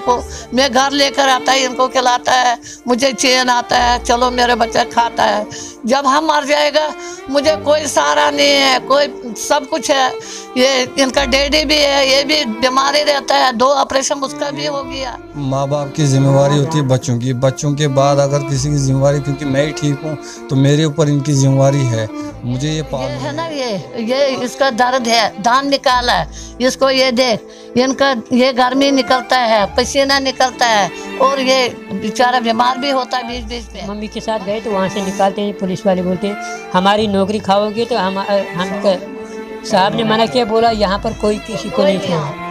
को, मैं घर लेकर आता है, इनको खिलाता है, मुझे चैन आता है, चलो मेरे बच्चा खाता है। जब हम मर जाएगा मुझे कोई सहारा नहीं है, कोई सब कुछ है। ये इनका डैडी भी है, ये भी बीमारी रहता है, 2 ऑपरेशन उसका भी हो गया। माँ बाप की जिम्मेवारी होती है बच्चों की, बच्चों के बाद अगर किसी की जिम्मेवारी, क्योंकि मैं ही ठीक हूँ तो मेरे ऊपर इनकी जिम्मेवारी है, मुझे ये पालना है ना। ये इसका दर्द है, दान निकाला है इसको, ये देख, इनका ये गर्मी निकलता है, पसीना निकलता है, और ये बेचारा बीमार भी होता है बीच बीच में। मम्मी के साथ गए तो वहाँ से निकालते हैं, पुलिस वाले बोलते हैं हमारी नौकरी खाओगे तो हम साहब ने मना किया, बोला यहाँ पर कोई किसी को नहीं खाना।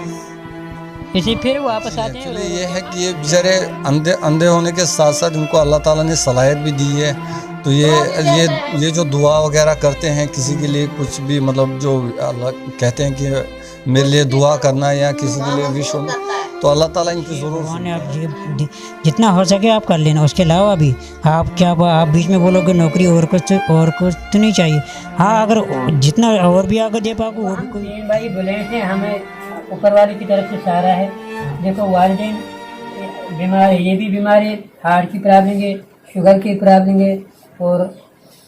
इसी फिर वापस आते हैं। एक्चुअली ये है कि ये बेचारे अंधे होने के साथ साथ इनको अल्लाह ताला ने सलाहियत भी दी है, तो ये जो दुआ वगैरह करते हैं किसी के लिए, कुछ भी मतलब जो अल्लाह कहते हैं कि मेरे लिए दुआ करना या किसी के लिए विश होना, तो अल्लाह ताला इनकी ज़रूर। आप जितना हो सके आप कर लेना, उसके अलावा भी आप बीच में बोलोगे नौकरी और कुछ तो नहीं चाहिए। हाँ, अगर जितना और भी अगर दे पाओगे वो भी कोई। भाई बोले थे हमें ऊपर वाले की तरफ से सहारा है। देखो वालिदैन बीमार है, ये भी बीमार है, हार्ट की प्रॉब्लम है, शुगर की प्रॉब्लम है, और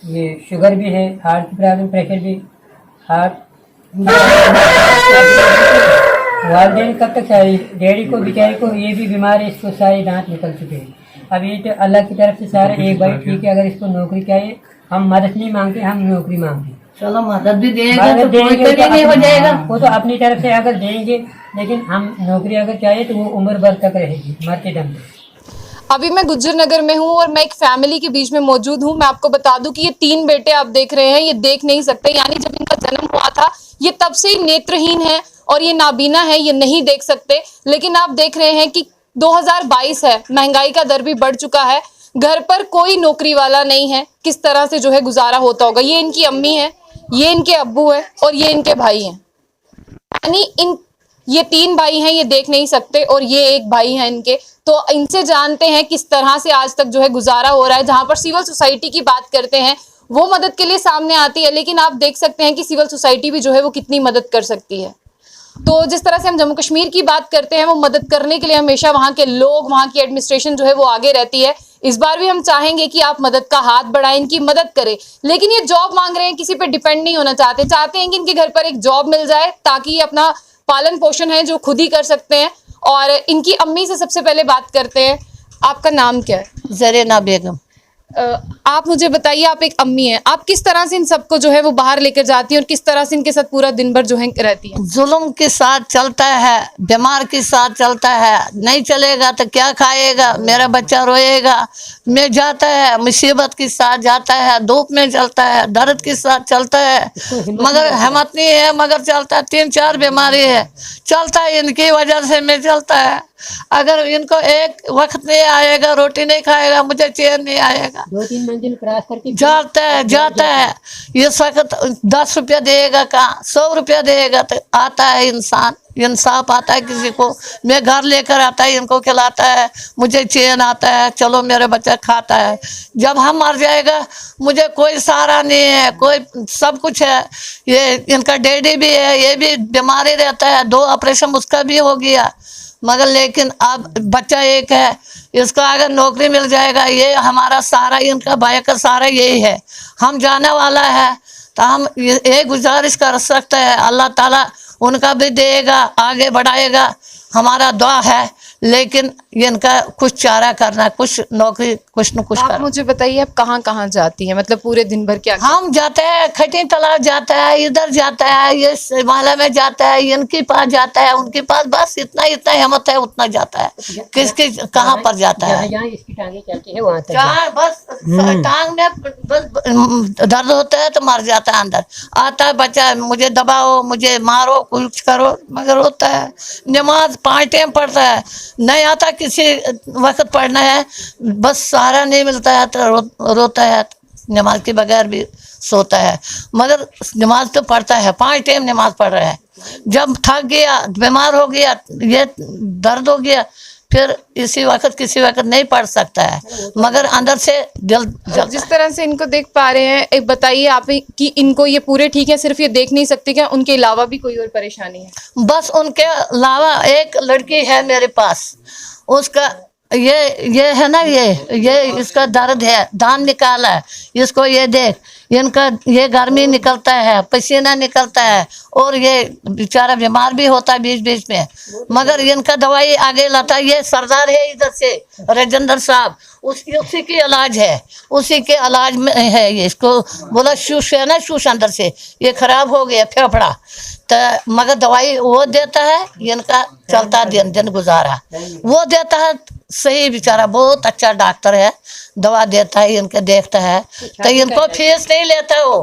ये शुगर भी है, हार्ट की प्रॉब्लम, प्रेशर भी, हार्ट। वालिदैन कब तक सारी, डैडी को बेचारे को ये भी बीमार है, इसको सारे दांत निकल चुके हैं। अब ये तो अल्लाह की तरफ से सारा एक भाई ठीक है, अगर इसको नौकरी चाहिए, हम मदद नहीं मांगते, हम नौकरी मांगते। चलो मदद भी देंगे तो कोई नहीं हो जाएगा, वो तो अपनी तरफ से अगर देंगे, लेकिन हम नौकरी अगर चाहिए तो वो उम्र भर तक रहेगी, मरते दम तक। अभी मैं गुज्जर नगर में हूँ और मैं एक फैमिली के बीच में मौजूद हूँ। मैं आपको बता दूं कि ये 3 बेटे आप देख रहे हैं, ये देख नहीं सकते, यानी जब इनका जन्म हुआ था ये तब से ही नेत्रहीन है और ये नाबीना है, ये नहीं देख सकते। लेकिन आप देख रहे हैं कि 2022 है, महंगाई का दर भी बढ़ चुका है, घर पर कोई नौकरी वाला नहीं है, किस तरह से जो है गुजारा होता होगा। ये इनकी अम्मी है, ये इनके अब्बू है और ये इनके भाई हैं, यानी ये 3 भाई हैं, ये देख नहीं सकते, और ये एक भाई है इनके। तो इनसे जानते हैं किस तरह से आज तक जो है गुजारा हो रहा है। जहां पर सिविल सोसाइटी की बात करते हैं वो मदद के लिए सामने आती है, लेकिन आप देख सकते हैं कि सिविल सोसाइटी भी जो है वो कितनी मदद कर सकती है। तो जिस तरह से हम जम्मू कश्मीर की बात करते हैं, वो मदद करने के लिए हमेशा वहाँ के लोग, वहाँ की एडमिनिस्ट्रेशन जो है वो आगे रहती है। इस बार भी हम चाहेंगे कि आप मदद का हाथ बढ़ाएं, इनकी मदद करें। लेकिन ये जॉब मांग रहे हैं, किसी पे डिपेंड नहीं होना चाहते हैं कि इनके घर पर एक जॉब मिल जाए ताकि ये अपना पालन पोषण है जो खुद ही कर सकते हैं। और इनकी अम्मी से सबसे पहले बात करते हैं। आपका नाम क्या है? जरीना बेगम। आप मुझे बताइए, आप एक अम्मी हैं, आप किस तरह से इन सबको जो है वो बाहर लेकर जाती हैं और किस तरह से इनके साथ पूरा दिन भर जो है रहती हैं? जुल्म के साथ चलता है, बीमार के साथ चलता है, नहीं चलेगा तो क्या खाएगा, मेरा बच्चा रोएगा। मैं जाता है, मुसीबत के साथ जाता है, धूप में चलता है, दर्द के साथ चलता है, मगर हिम्मत नहीं है, मगर चलता है। 3-4 बीमारी है, चलता है, इनकी वजह से मैं चलता है। अगर इनको एक वक्त नहीं आएगा, रोटी नहीं खाएगा, मुझे चैन नहीं आएगा। 2-3 मंजिल क्रॉस करके जाता है। ये वक्त 10 रुपया देगा, कहाँ 100 रुपया देगा तो आता है इंसान, इंसाफ आता है किसी को। मैं घर लेकर आता है, इनको खिलाता है, मुझे चैन आता है, चलो मेरे बच्चा खाता है। जब हम मर जाएगा मुझे कोई सहारा नहीं है, कोई सब कुछ है। ये इनका डैडी भी है, ये भी बीमारी रहता है, 2 ऑपरेशन उसका भी हो गया, मगर लेकिन अब बच्चा एक है, इसका अगर नौकरी मिल जाएगा, ये हमारा सहारा, इनका भाई का सहारा यही है। हम जाने वाला है तो हम ये गुजारिश कर सकते हैं, अल्लाह ताला उनका भी देगा, आगे बढ़ाएगा, हमारा दुआ है। लेकिन इनका कुछ चारा करना, कुछ नौकरी, कुछ न कुछ करना। मुझे बताइए आप कहाँ कहाँ जाती हैं, मतलब पूरे दिन भर क्या? हम जाते हैं, खटी तालाब जाता है, इधर जाता है, ये शिवाला में जाता है, इनके पास जाता है, उनके पास, बस इतना हिम्मत है उतना जाता है। किसके कहाँ पर जाता है, जहाँ इसकी टांगे चलती है वहाँ तक जहाँ बस टांग में बस दर्द होता है तो मर जाता है। अंदर आता है बच्चा, मुझे दबाओ, मुझे मारो, कुछ करो, मगर होता है। नमाज 5 टाइम पढ़ता है, नहीं आता किसी वक्त पढ़ना है, बस सहारा नहीं मिलता है तो रोता है, नमाज के बगैर भी सोता है, मगर नमाज तो पढ़ता है, 5 टाइम नमाज पढ़ रहा है। जब थक गया, बीमार हो गया, ये दर्द हो गया, फिर इसी वक्त किसी वक्त नहीं पढ़ सकता है, मगर अंदर से दिल जलता जिस तरह से इनको देख पा रहे हैं, एक बताइए आप कि इनको ये पूरे ठीक है, सिर्फ ये देख नहीं सकते, क्या उनके अलावा भी कोई और परेशानी है? बस उनके अलावा एक लड़की है मेरे पास, उसका ये है ना, ये इसका दर्द है, दान निकाला है इसको, ये देख इनका ये गर्मी निकलता है, पसीना निकलता है, और ये बेचारा बीमार भी होता है बीच बीच में, मगर इनका दवाई आगे लाता है। ये सरदार है इधर से राजेंद्र साहब, उसी की इलाज है, उसी के इलाज में है ये। इसको बोला शूश है ना, शूश अंदर से ये खराब हो गया फेफड़ा, तो मगर दवाई वो देता है, इनका चलता दिन दिन गुजारा वो देता है। सही बेचारा बहुत अच्छा डॉक्टर है, दवा देता है, इनके देखता है, तो इनको फीस नहीं लेता, वो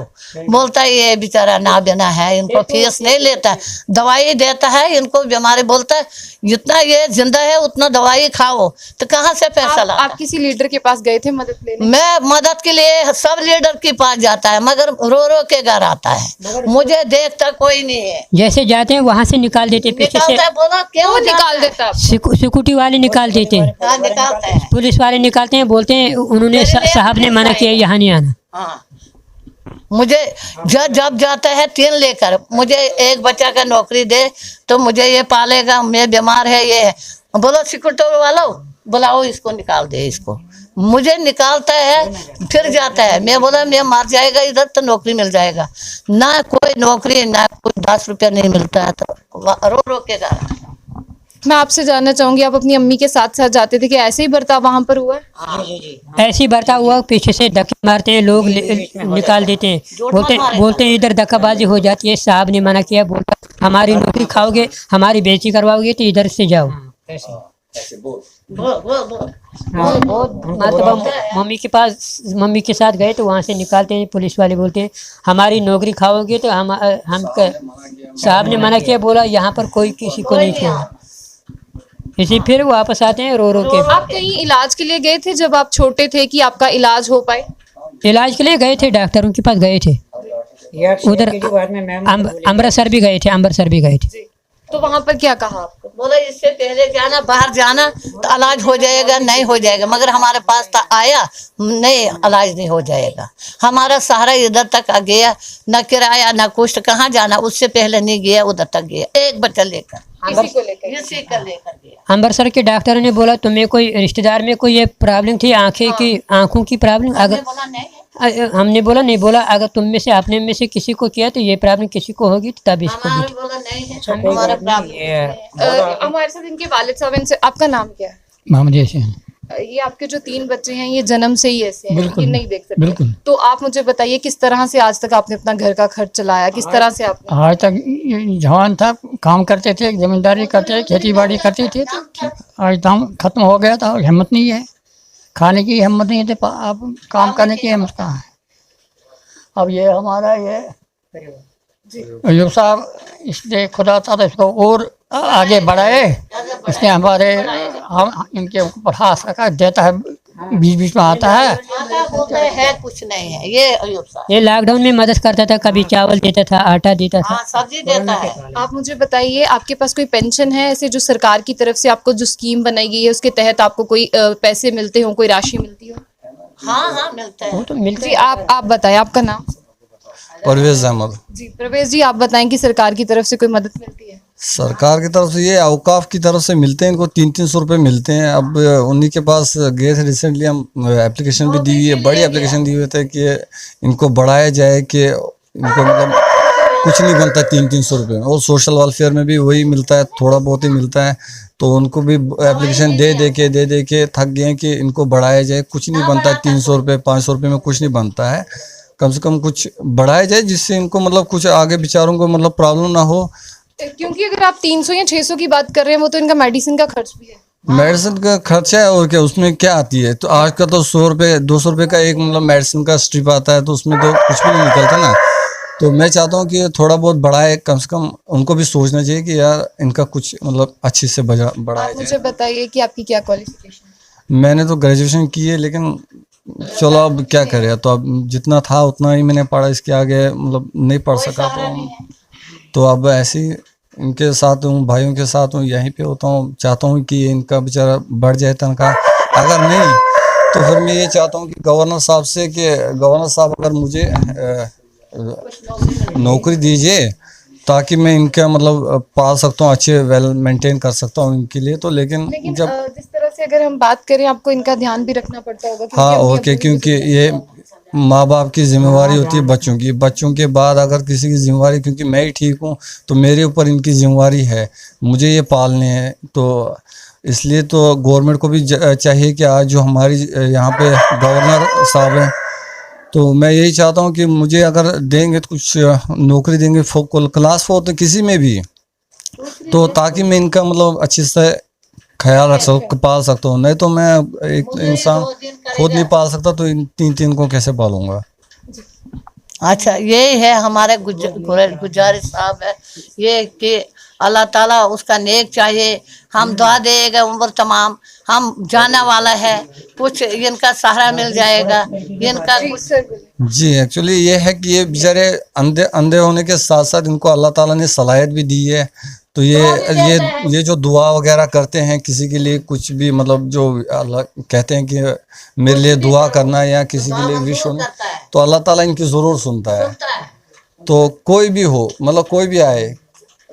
बोलता है ये बेचारा ना बिना है, इनको फीस नहीं लेता, दवाई देता है इनको। बीमारी बोलता है जितना ये जिंदा है उतना दवाई खाओ, तो कहाँ से पैसा ला? आप किसी लीडर के पास गए थे मदद लेने? मैं मदद के लिए सब लीडर के पास जाता है, मगर रो रो के घर आता है, मुझे देखता कोई नहीं है। जैसे जाते हैं वहाँ से निकाल देते, पीछे से निकालता है, बोला क्यों निकाल देता है? सिक्योरिटी वाले निकाल देते हैं, हाँ, निकालता है। पुलिस वाले निकालते हैं, बोलते हैं उन्होंने साहब ने मना किया यहाँ नहीं आना। हाँ, मुझे जब जाता है 3 लेकर, मुझे एक बच्चा का नौकरी दे तो मुझे ये पालेगा, मैं बीमार है ये है, बोलो सिक्योरिटी वालों बुलाओ इसको, निकाल दे इसको, मुझे निकालता है फिर जाता है। मैं बोला मैं मर जाएगा इधर तो नौकरी मिल जाएगा, ना कोई नौकरी ना कोई 10 रुपया नहीं मिलता है, तो रो रो के जा। मैं आपसे जानना चाहूंगी, आप अपनी अम्मी के साथ साथ जाते थे कि ऐसे ही बर्ताव वहां पर हुआ है? ऐसी बर्ताव हुआ, पीछे से धक्के मारते हैं लोग, निकाल देते हैं, बोलते हैं इधर धक्काबाजी हो जाती है, साहब ने मना किया, बोलता हमारी नौकरी खाओगे, हमारी बेइज्जती करवाओगे तो इधर से जाओ। मतलब मम्मी के साथ गए तो वहाँ से निकालते हैं, पुलिस वाले बोलते हैं हमारी नौकरी खाओगे तो हम साहब ने मना किया, बोला यहाँ पर कोई किसी को नहीं छोड़ा। इसी फिर वापस आते हैं रो रो के। आप कहीं इलाज के लिए गए थे जब आप छोटे थे कि आपका इलाज हो पाए? इलाज के लिए गए थे, डॉक्टरों के पास गए थे, उधर अमृतसर भी गए थे, अमृतसर भी गए थे। तो वहां पर क्या कहा आपको? बोला इससे पहले जाना, बाहर जाना तो इलाज हो जाएगा, नहीं हो जाएगा, मगर हमारे पास तो आया नहीं, इलाज नहीं हो जाएगा। हमारा सहारा इधर तक आ गया, न किराया न कुछ, कहाँ जाना, उससे पहले नहीं गया, उधर तक गया एक बच्चा लेकर, इसी को लेकर गया। अमृतसर के डॉक्टर ने बोला तुम्हें कोई रिश्तेदार में कोई ये प्रॉब्लम थी, आंखों की प्रॉब्लम? अगर हमने बोला नहीं, बोला अगर तुम में से अपने में से किसी को किया तो ये प्रॉब्लम किसी को होगी तो तब इसको भी। हमारे साथ इनके वालिद साहब, इनसे आपका नाम क्या है? मोहम्मद यासीन। ये आपके जो 3 बच्चे हैं ये जन्म से ही ऐसे हैं, ये नहीं देख सकते। बिल्कुल। तो आप मुझे बताइए किस तरह से आज तक आपने अपना घर का खर्च चलाया, किस तरह से आपने? आज तक जवान था, काम करते थे, जमींदारी करते, खेती बाड़ी करते थे, तो आज दाम खत्म हो गया था, हिम्मत नहीं है, खाने की हिम्मत नहीं है, अब काम करने की हिम्मत कहाँ है। अब ये हमारा ये अयूब साहब, इसलिए खुदा ताला इसको और आगे बढ़ाए, इसने हमारे हम इनके ऊपर हाथ रखा, देता है, बीच बीच में आता है, है कुछ नहीं है ये अयूब साहब। ये लॉकडाउन में मदद करता था, कभी चावल देता था, आटा देता था, सब्जी देता है। आप मुझे बताइए आपके पास कोई पेंशन है ऐसे जो सरकार की तरफ से आपको जो स्कीम बनाई गई है उसके तहत आपको कोई पैसे मिलते हो, कोई राशि मिलती हो? हाँ मिलता है। वो तो मिलती जी आप बताएं, आपका नाम? परवेज अहमद। जी प्रवेश जी, आप बताएं कि सरकार की तरफ से कोई मदद मिलती है? सरकार की तरफ से ये औकाफ की तरफ से मिलते हैं, इनको 300-300 रुपये मिलते हैं। अब उन्हीं के पास गए थे रिसेंटली, हम एप्लीकेशन भी दी हुई है, बड़ी एप्लीकेशन दी हुई है कि इनको बढ़ाया जाए, कि इनको मतलब कुछ नहीं बनता 300-300 रुपये में, और सोशल वेलफेयर में भी वही मिलता है, थोड़ा बहुत ही मिलता है। तो उनको भी एप्लीकेशन दे के थक गए हैं कि इनको बढ़ाया जाए, कुछ नहीं बनता 300 रुपये 500 रुपये में कुछ नहीं बनता है, कम से कम कुछ बढ़ाया जाए जिससे इनको मतलब कुछ आगे बेचारों को मतलब प्रॉब्लम ना हो। क्योंकि अगर आप 300 या 600 की बात कर रहे हैं वो तो इनका मेडिसिन का खर्च भी है। मेडिसिन का खर्चा है और क्या, उसमें क्या आती है, तो आज का तो 100 रुपये 200 रुपये का एक मतलब मेडिसिन का स्ट्रिप आता है, तो उसमें तो कुछ भी नहीं निकलता ना। तो मैं चाहता हूँ कि थोड़ा बहुत बढ़ाए, कम से कम उनको भी सोचना चाहिए कि यार इनका कुछ मतलब अच्छे से बढ़ाया जाए। मुझे बताइए कि आपकी क्या क्वालिफिकेशन? मैंने तो ग्रेजुएशन की है, लेकिन चलो अब क्या करें, तो अब जितना था उतना ही मैंने पढ़ा, इसके आगे मतलब नहीं पढ़ सका, तो अब ऐसे ही इनके साथ हूँ, भाइयों के साथ हूँ, यहीं पे होता हूँ। चाहता हूँ कि इनका बेचारा बढ़ जाए तनख्वाह, अगर नहीं तो फिर मैं ये चाहता हूँ कि गवर्नर साहब से कि गवर्नर साहब अगर मुझे नौकरी दीजिए ताकि मैं इनका मतलब पाल सकता हूँ, अच्छे वेल मेंटेन कर सकता हूँ इनके लिए। तो लेकिन जब जिस तरह से अगर हम बात करें, आपको इनका ध्यान भी रखना पड़ता होगा क्योंकि हाँ, उनकी और क्या, अपनी क्योंकि ये माँ बाप की जिम्मेवारी होती है बच्चों के बाद अगर किसी की जिम्मेवारी, क्योंकि मैं ही ठीक हूँ तो मेरे ऊपर इनकी जिम्मेवारी है, मुझे ये पालने हैं। तो इसलिए तो गवर्नमेंट को भी चाहिए कि आज जो हमारी यहाँ पे गवर्नर साहब हैं, तो मैं यही चाहता हूँ कि मुझे अगर देंगे तो कुछ नौकरी देंगे क्लास 4 तो किसी में भी, तो ताकि मैं इनका मतलब अच्छे से ख्याल रख सकूँ, पाल सकता हूँ। नहीं तो मैं एक इंसान खुद नहीं पाल सकता तो इन तीन को कैसे पालूंगा। अच्छा, यही है हमारे गुजारिश साहब है ये कि अल्लाह ताला उसका नेक चाहिए, हम दुआ देगा उम्र तमाम, हम जाने वाला है, कुछ इनका सहारा मिल जाएगा, इनका कुछ। जी, एक्चुअली ये है कि ये बेचारे अंधे होने के साथ साथ इनको अल्लाह ताला ने सलाहियत भी दी है। तो ये जो दुआ वगैरह करते हैं किसी के लिए, कुछ भी मतलब जो अल्लाह कहते हैं कि मेरे लिए दुआ करना या किसी के लिए विश होना, तो अल्लाह ताला इनकी ज़रूर सुनता है। तो कोई भी हो, मतलब कोई भी आए,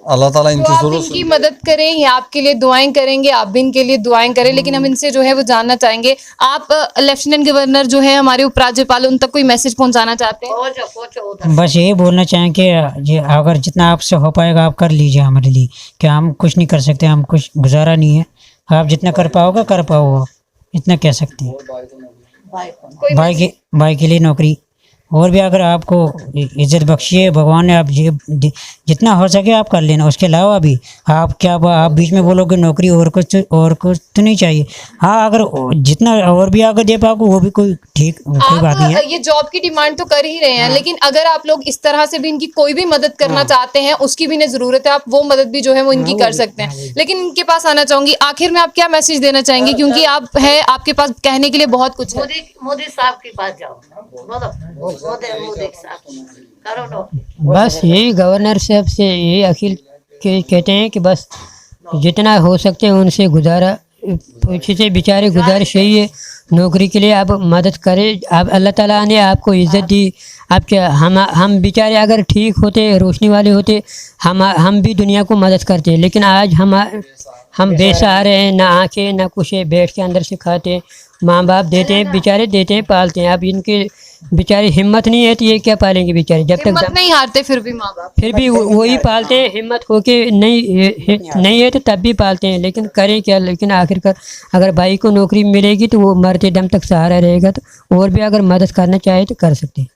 अल्लाह ताला तो इनकी आप ज़रूर इनकी मदद करें या आपके लिए दुआएं करेंगे, आप भी इनके लिए दुआएं करें। लेकिन हम इनसे जो है वो जानना चाहेंगे, आप लेफ्टिनेंट गवर्नर जो है हमारे उपराज्यपाल, उन तक कोई मैसेज पहुंचाना चाहते हैं? बस यही बोलना चाहें कि ये अगर जितना आपसे हो पाएगा आप कर लीजिए हमारे लिए, कि हम कुछ नहीं कर सकते, हम कुछ गुजारा नहीं है, आप जितना कर पाओगे कर पाओगे, इतना कह सकते हैं। भाई के लिए नौकरी, और भी अगर आपको इज्जत बख्शिए भगवान ने, आप जितना हो सके आप कर लेना। उसके अलावा भी आप बीच में बोलोगे नौकरी और कुछ तो नहीं चाहिए। हाँ, अगर जितना और भी अगर दे पाओगे वो भी कोई बात नहीं है। आप ये जॉब की डिमांड तो कर ही रहे हैं, लेकिन अगर आप लोग इस तरह से भी इनकी कोई भी मदद करना चाहते हैं, उसकी भी नहीं जरूरत है, आप वो मदद भी जो है वो इनकी कर सकते हैं। लेकिन इनके पास आना चाहूंगी, आखिर में आप क्या मैसेज देना चाहेंगे, क्योंकि आप है, आपके पास कहने के लिए बहुत कुछ है। मोदी साहब के पास जाओ, बोलो मोदी साहब करो नौकरी। बस यही गवर्नर साहब से यही अखिल कहते हैं कि बस जितना हो सकते हैं उनसे गुजारा पूछे से, बेचारे गुजारिश यही है नौकरी के लिए आप मदद करें। आप अल्लाह ताला ने आपको इज़्ज़त दी, आपके हम बेचारे अगर ठीक होते, रोशनी वाले होते, हम भी दुनिया को मदद करते, लेकिन आज हम बेसहारे हैं, ना आँखें ना कुछ है, बैठ के अंदर से खाते, माँ बाप देते हैं, बेचारे देते हैं, पालते हैं। अब इनके बेचारी हिम्मत नहीं है तो ये क्या पालेंगे बेचारे, जब हिम्मत तक नहीं हारते फिर भी माँ बाप, फिर भी वही पालते हैं। हिम्मत होके नहीं है तो तब भी पालते हैं, लेकिन करें क्या। लेकिन आखिरकार अगर भाई को नौकरी मिलेगी तो वो मरते दम तक सहारा रहेगा, तो और भी अगर मदद करना चाहे तो कर सकते हैं।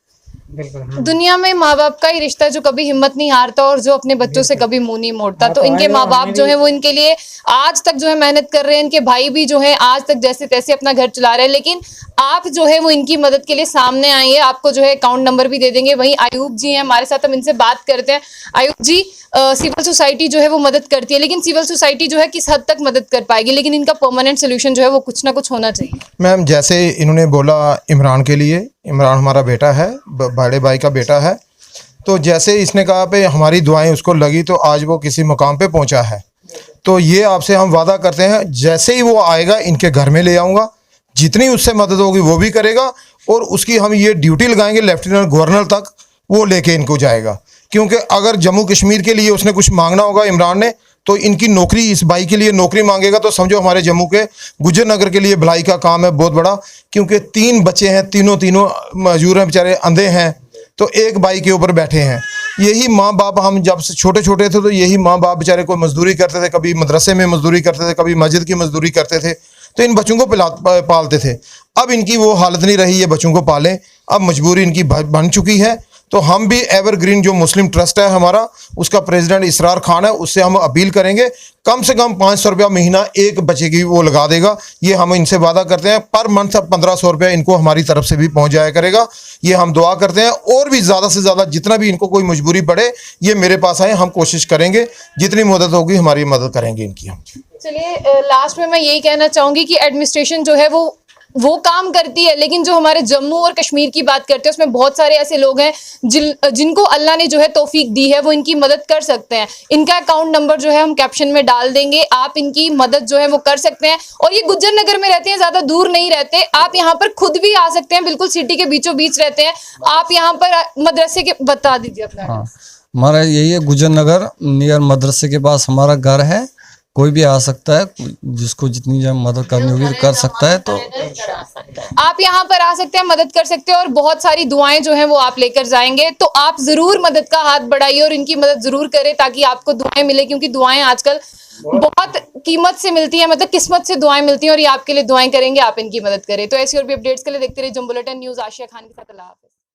दुनिया में माँ बाप का ही रिश्ता जो कभी हिम्मत नहीं हारता और जो अपने बच्चों से कभी मुंह नहीं मोड़ता। तो इनके माँ बाप जो है वो इनके लिए आज तक जो है मेहनत कर रहे हैं, इनके भाई भी जो है आज तक जैसे तैसे अपना घर चला रहे हैं। लेकिन आप जो है वो इनकी मदद के लिए सामने आइए, आपको जो है अकाउंट नंबर भी दे देंगे। वहीं आयूब जी हैं हमारे साथ, हम इनसे बात करते हैं। आयूब जी, सिविल सोसाइटी जो है वो मदद करती है, लेकिन सिविल सोसाइटी जो है किस हद तक मदद कर पाएगी, लेकिन इनका परमानेंट सोल्यूशन जो है वो कुछ ना कुछ होना चाहिए। मैम, जैसे इन्होंने बोला इमरान के लिए, इमरान हमारा बेटा है, बड़े भाई का बेटा है, तो जैसे इसने कहा पे हमारी दुआएं उसको लगी तो आज वो किसी मुकाम पे पहुंचा है। तो ये आपसे हम वादा करते हैं जैसे ही वो आएगा इनके घर में ले आऊँगा, जितनी उससे मदद होगी वो भी करेगा, और उसकी हम ये ड्यूटी लगाएंगे लेफ्टिनेंट गवर्नर तक वो लेके इनको जाएगा। क्योंकि अगर जम्मू कश्मीर के लिए उसने कुछ मांगना होगा इमरान ने, तो इनकी नौकरी, इस भाई के लिए नौकरी मांगेगा तो समझो हमारे जम्मू के गुजर नगर के लिए भलाई का काम है बहुत बड़ा। क्योंकि 3 बच्चे हैं, तीनों मजदूर हैं, बेचारे अंधे हैं, तो एक भाई के ऊपर बैठे हैं। यही माँ बाप, हम जब से छोटे छोटे थे तो यही माँ बाप बेचारे कोई मजदूरी करते थे, कभी मदरसे में मजदूरी करते थे, कभी मस्जिद की मजदूरी करते थे, तो इन बच्चों को पालते थे। अब इनकी वो हालत नहीं रही है बच्चों को पालें, अब मजबूरी इनकी बन चुकी है। तो हम भी एवरग्रीन जो मुस्लिम ट्रस्ट है हमारा, उसका प्रेसिडेंट इसरार खान है, उससे हम अपील करेंगे कम से कम 500 रुपया महीना एक बच्चे की वो लगा देगा। ये हम इनसे वादा करते हैं, पर मंथ 1500 रुपया इनको हमारी तरफ से भी पहुंच जाया करेगा। ये हम दुआ करते हैं, और भी ज़्यादा से ज़्यादा जितना भी इनको कोई मजबूरी पड़े ये मेरे पास आए, हम कोशिश करेंगे, जितनी मदद होगी हमारी मदद करेंगे इनकी हम। चलिए, लास्ट में मैं यही कहना चाहूँगी कि एडमिनिस्ट्रेशन जो है वो वो काम करती है, लेकिन जो हमारे जम्मू और कश्मीर की बात करते हैं उसमें बहुत सारे ऐसे लोग हैं जिनको अल्लाह ने जो है तौफीक दी है, वो इनकी मदद कर सकते हैं। इनका अकाउंट नंबर जो है हम कैप्शन में डाल देंगे, आप इनकी मदद जो है वो कर सकते हैं। और ये गुज्जर नगर में रहते हैं, ज्यादा दूर नहीं रहते, आप यहाँ पर खुद भी आ सकते हैं, बिल्कुल सिटी के बीचों बीच रहते हैं। आप यहाँ पर मदरसे के बता दीजिए अपना। हाँ, हमारा यही है, गुजर नगर नियर मदरसे के पास हमारा घर है। कोई भी आ सकता है, जिसको जितनी जो मदद करनी होगी कर सकता है। तो आप यहाँ पर आ सकते हैं, मदद कर सकते हैं और बहुत सारी दुआएं जो हैं वो आप लेकर जाएंगे। तो आप जरूर मदद का हाथ बढ़ाइए और इनकी मदद जरूर करें ताकि आपको दुआएं मिले, क्योंकि दुआएं आजकल बहुत कीमत से मिलती है, मतलब किस्मत से दुआएं मिलती हैं और ये आपके लिए दुआएं करेंगे, आप इनकी मदद करें। तो ऐसी और भी अपडेट्स के लिए देखते रहिए jumbo bulletin news. Asia Khan के साथ, अल्लाह हाफिज़।